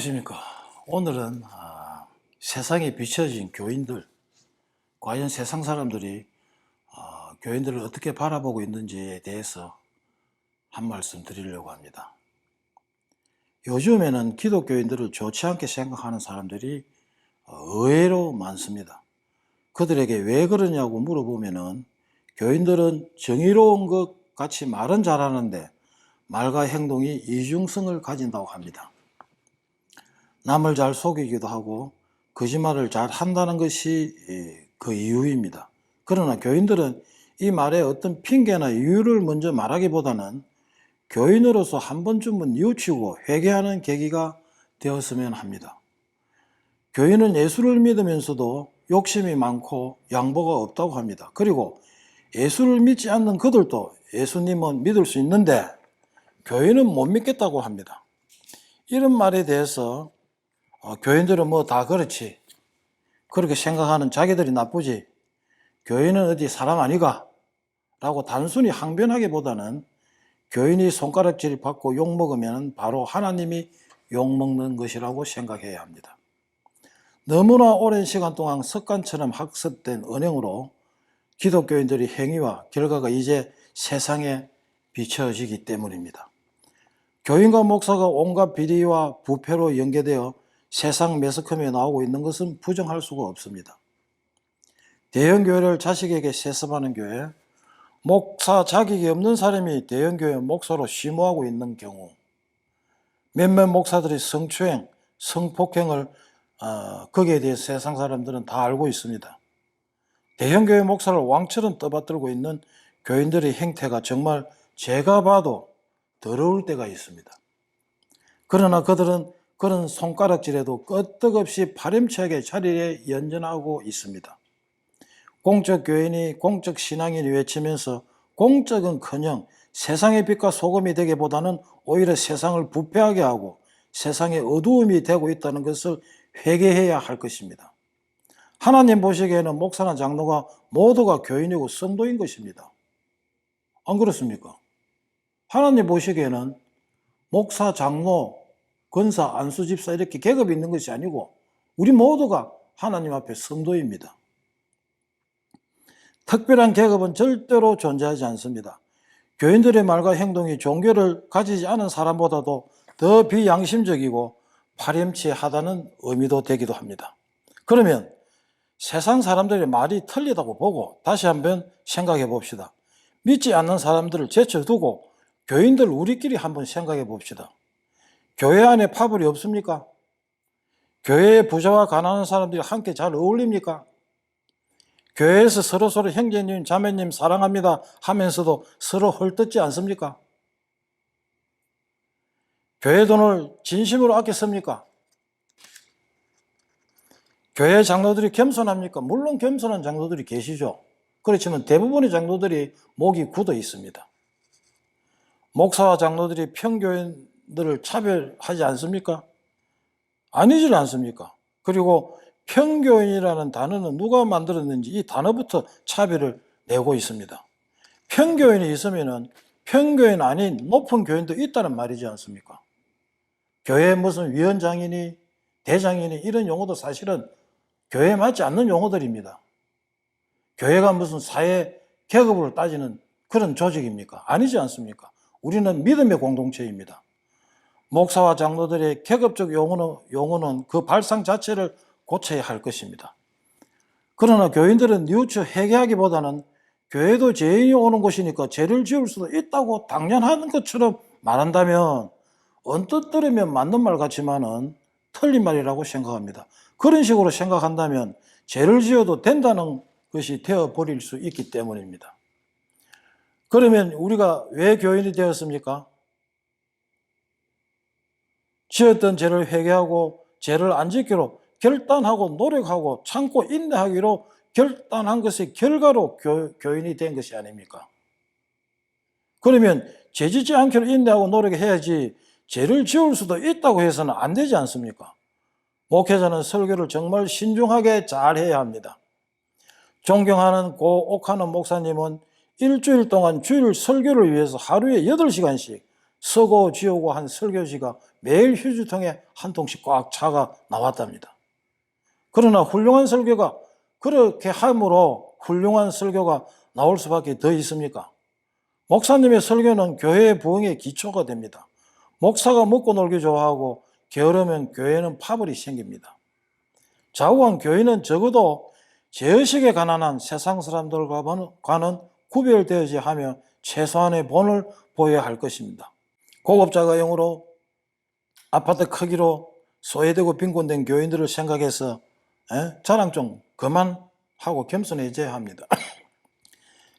안녕하십니까. 오늘은 세상에 비춰진 교인들, 과연 세상 사람들이 교인들을 어떻게 바라보고 있는지에 대해서 한 말씀 드리려고 합니다. 요즘에는 기독교인들을 좋지 않게 생각하는 사람들이 의외로 많습니다. 그들에게 왜 그러냐고 물어보면은 교인들은 정의로운 것 같이 말은 잘하는데 말과 행동이 이중성을 가진다고 합니다. 남을 잘 속이기도 하고 거짓말을 잘 한다는 것이 그 이유입니다. 그러나 교인들은 이 말에 어떤 핑계나 이유를 먼저 말하기보다는 교인으로서 한 번쯤은 뉘우치고 회개하는 계기가 되었으면 합니다. 교인은 예수를 믿으면서도 욕심이 많고 양보가 없다고 합니다. 그리고 예수를 믿지 않는 그들도 예수님은 믿을 수 있는데 교인은 못 믿겠다고 합니다. 이런 말에 대해서 교인들은 뭐 다 그렇지, 그렇게 생각하는 자기들이 나쁘지, 교인은 어디 사람 아니가? 라고 단순히 항변하기보다는 교인이 손가락질 받고 욕먹으면 바로 하나님이 욕먹는 것이라고 생각해야 합니다. 너무나 오랜 시간 동안 습관처럼 학습된 언행으로 기독교인들의 행위와 결과가 이제 세상에 비춰지기 때문입니다. 교인과 목사가 온갖 비리와 부패로 연계되어 세상 매스컴에 나오고 있는 것은 부정할 수가 없습니다. 대형교회를 자식에게 세습하는 교회, 목사 자격이 없는 사람이 대형교회 목사로 심호하고 있는 경우, 몇몇 목사들이 성추행, 성폭행을 거기에 대해 세상 사람들은 다 알고 있습니다. 대형교회 목사를 왕처럼 떠받들고 있는 교인들의 행태가 정말 제가 봐도 더러울 때가 있습니다. 그러나 그들은 그런 손가락질에도 끄떡없이 파렴치하게 자리에 연연하고 있습니다. 공적 교인이 공적 신앙인이 외치면서 공적은커녕 세상의 빛과 소금이 되기보다는 오히려 세상을 부패하게 하고 세상의 어두움이 되고 있다는 것을 회개해야 할 것입니다. 하나님 보시기에는 목사나 장로가 모두가 교인이고 성도인 것입니다. 안 그렇습니까? 하나님 보시기에는 목사, 장로, 권사, 안수집사 이렇게 계급이 있는 것이 아니고 우리 모두가 하나님 앞에 성도입니다. 특별한 계급은 절대로 존재하지 않습니다. 교인들의 말과 행동이 종교를 가지지 않은 사람보다도 더 비양심적이고 파렴치하다는 의미도 되기도 합니다. 그러면 세상 사람들의 말이 틀리다고 보고 다시 한번 생각해 봅시다. 믿지 않는 사람들을 제쳐두고 교인들 우리끼리 한번 생각해 봅시다. 교회 안에 파벌이 없습니까? 교회에 부자와 가난한 사람들이 함께 잘 어울립니까? 교회에서 서로 형제님, 자매님 사랑합니다 하면서도 서로 헐뜯지 않습니까? 교회 돈을 진심으로 아껴 씁니까? 교회 장로들이 겸손합니까? 물론 겸손한 장로들이 계시죠. 그렇지만 대부분의 장로들이 목이 굳어 있습니다. 목사와 장로들이 평교인들을 차별하지 않습니까? 아니질 않습니까? 그리고 평교인이라는 단어는 누가 만들었는지 이 단어부터 차별을 내고 있습니다. 평교인이 있으면 평교인 아닌 높은 교인도 있다는 말이지 않습니까? 교회에 무슨 위원장이니 대장이니 이런 용어도 사실은 교회에 맞지 않는 용어들입니다. 교회가 무슨 사회 계급으로 따지는 그런 조직입니까? 아니지 않습니까? 우리는 믿음의 공동체입니다. 목사와 장로들의 계급적 용어는 그 발상 자체를 고쳐야 할 것입니다. 그러나 교인들은 뉘우쳐 회개하기보다는 교회도 죄인이 오는 곳이니까 죄를 지을 수도 있다고 당연한 것처럼 말한다면 언뜻 들으면 맞는 말 같지만은 틀린 말이라고 생각합니다. 그런 식으로 생각한다면 죄를 지어도 된다는 것이 되어버릴 수 있기 때문입니다. 그러면 우리가 왜 교인이 되었습니까? 지었던 죄를 회개하고 죄를 안 짓기로 결단하고 노력하고 참고 인내하기로 결단한 것의 결과로 교인이 된 것이 아닙니까? 그러면 죄 짓지 않기로 인내하고 노력해야지 죄를 지을 수도 있다고 해서는 안 되지 않습니까? 목회자는 설교를 정말 신중하게 잘 해야 합니다. 존경하는 고 옥하는 목사님은 일주일 동안 주일 설교를 위해서 하루에 8시간씩 쓰고 지우고 한 설교지가 매일 휴지통에 한 통씩 꽉 차가 나왔답니다. 그러나 훌륭한 설교가 그렇게 함으로 훌륭한 설교가 나올 수밖에 더 있습니까? 목사님의 설교는 교회의 부흥의 기초가 됩니다. 목사가 먹고 놀기 좋아하고 게으르면 교회는 파벌이 생깁니다. 좌우한 교회는 적어도 제의식에 가난한 세상 사람들과는 구별되어야 하며 최소한의 본을 보여야 할 것입니다. 고급자가 영으로 아파트 크기로 소외되고 빈곤된 교인들을 생각해서 자랑 좀 그만하고 겸손해져야 합니다.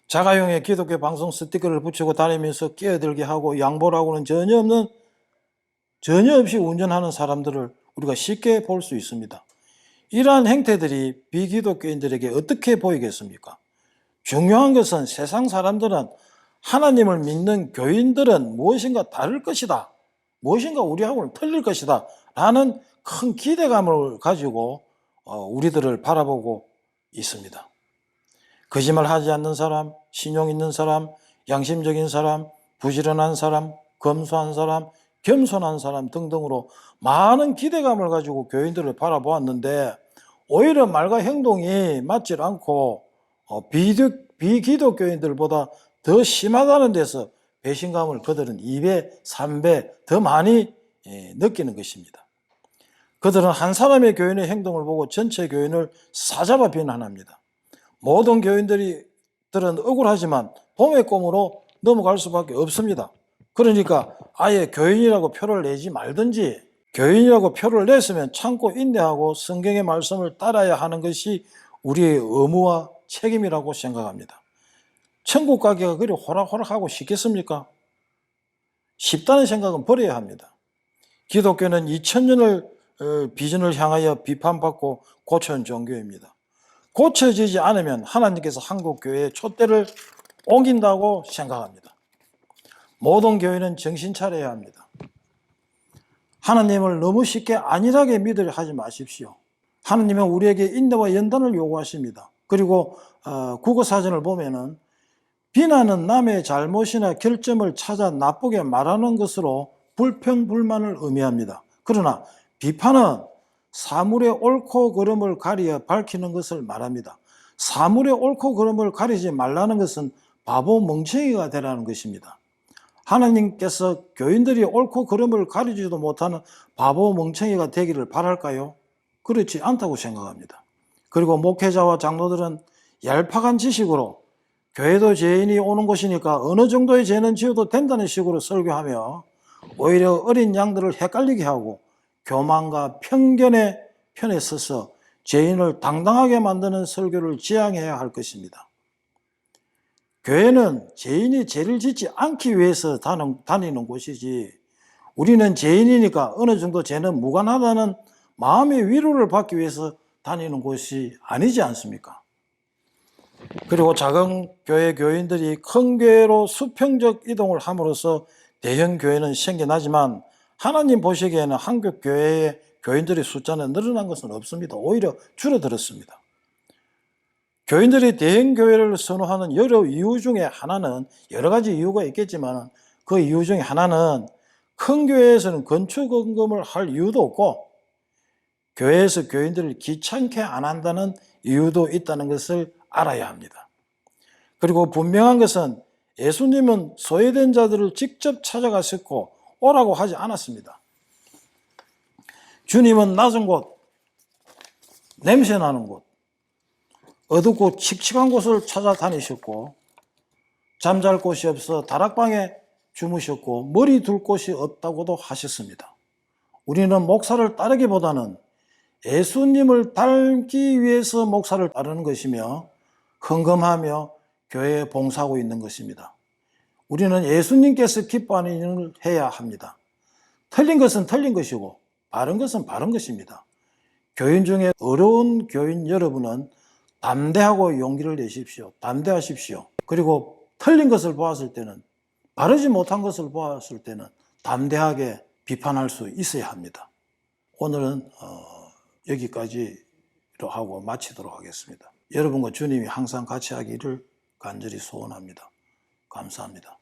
자가용의 기독교 방송 스티커를 붙이고 다니면서 끼어들게 하고 양보라고는 전혀 없이 운전하는 사람들을 우리가 쉽게 볼 수 있습니다. 이러한 행태들이 비기독교인들에게 어떻게 보이겠습니까? 중요한 것은 세상 사람들은 하나님을 믿는 교인들은 무엇인가 다를 것이다, 무엇인가 우리하고는 틀릴 것이다 라는 큰 기대감을 가지고 우리들을 바라보고 있습니다. 거짓말하지 않는 사람, 신용 있는 사람, 양심적인 사람, 부지런한 사람, 검소한 사람, 겸손한 사람 등등으로 많은 기대감을 가지고 교인들을 바라보았는데 오히려 말과 행동이 맞지 않고 비기독교인들보다 더 심하다는 데서 배신감을 그들은 2배, 3배 더 많이 느끼는 것입니다. 그들은 한 사람의 교인의 행동을 보고 전체 교인을 사잡아 비난합니다. 모든 교인들은 억울하지만 봄의 꼼으로 넘어갈 수밖에 없습니다. 그러니까 아예 교인이라고 표를 내지 말든지, 교인이라고 표를 냈으면 참고 인내하고 성경의 말씀을 따라야 하는 것이 우리의 의무와 책임이라고 생각합니다. 천국 가기가 그리 호락호락하고 쉽겠습니까? 쉽다는 생각은 버려야 합니다. 기독교는 2000년을 비전을 향하여 비판받고 고쳐온 종교입니다. 고쳐지지 않으면 하나님께서 한국교회의 촛대를 옮긴다고 생각합니다. 모든 교회는 정신 차려야 합니다. 하나님을 너무 쉽게 안일하게 믿으려 하지 마십시오. 하나님은 우리에게 인내와 연단을 요구하십니다. 그리고 국어사전을 보면은 비난은 남의 잘못이나 결점을 찾아 나쁘게 말하는 것으로 불평불만을 의미합니다. 그러나 비판은 사물의 옳고 그름을 가리어 밝히는 것을 말합니다. 사물의 옳고 그름을 가리지 말라는 것은 바보 멍청이가 되라는 것입니다. 하나님께서 교인들이 옳고 그름을 가리지도 못하는 바보 멍청이가 되기를 바랄까요? 그렇지 않다고 생각합니다. 그리고 목회자와 장로들은 얄팍한 지식으로 교회도 죄인이 오는 곳이니까 어느 정도의 죄는 지어도 된다는 식으로 설교하며 오히려 어린 양들을 헷갈리게 하고 교만과 편견의 편에 서서 죄인을 당당하게 만드는 설교를 지향해야 할 것입니다. 교회는 죄인이 죄를 짓지 않기 위해서 다니는 곳이지, 우리는 죄인이니까 어느 정도 죄는 무관하다는 마음의 위로를 받기 위해서 다니는 곳이 아니지 않습니까? 그리고 작은 교회 교인들이 큰 교회로 수평적 이동을 함으로써 대형 교회는 생겨나지만 하나님 보시기에는 한국 교회의 교인들의 숫자는 늘어난 것은 없습니다. 오히려 줄어들었습니다. 교인들이 대형 교회를 선호하는 여러 이유 중에 하나는, 여러 가지 이유가 있겠지만 그 이유 중에 하나는 큰 교회에서는 건축원금을 할 이유도 없고 교회에서 교인들을 귀찮게 안 한다는 이유도 있다는 것을 알아야 합니다. 그리고 분명한 것은 예수님은 소외된 자들을 직접 찾아가셨고 오라고 하지 않았습니다. 주님은 낮은 곳, 냄새나는 곳, 어둡고 칙칙한 곳을 찾아다니셨고 잠잘 곳이 없어 다락방에 주무셨고 머리 둘 곳이 없다고도 하셨습니다. 우리는 목사를 따르기보다는 예수님을 닮기 위해서 목사를 따르는 것이며 헌금하며 교회에 봉사하고 있는 것입니다. 우리는 예수님께서 기뻐하는 일을 해야 합니다. 틀린 것은 틀린 것이고 바른 것은 바른 것입니다. 교인 중에 어려운 교인 여러분은 담대하고 용기를 내십시오. 담대하십시오. 그리고 틀린 것을 보았을 때는, 바르지 못한 것을 보았을 때는 담대하게 비판할 수 있어야 합니다. 오늘은 여기까지로 하고 마치도록 하겠습니다. 여러분과 주님이 항상 같이 하기를 간절히 소원합니다. 감사합니다.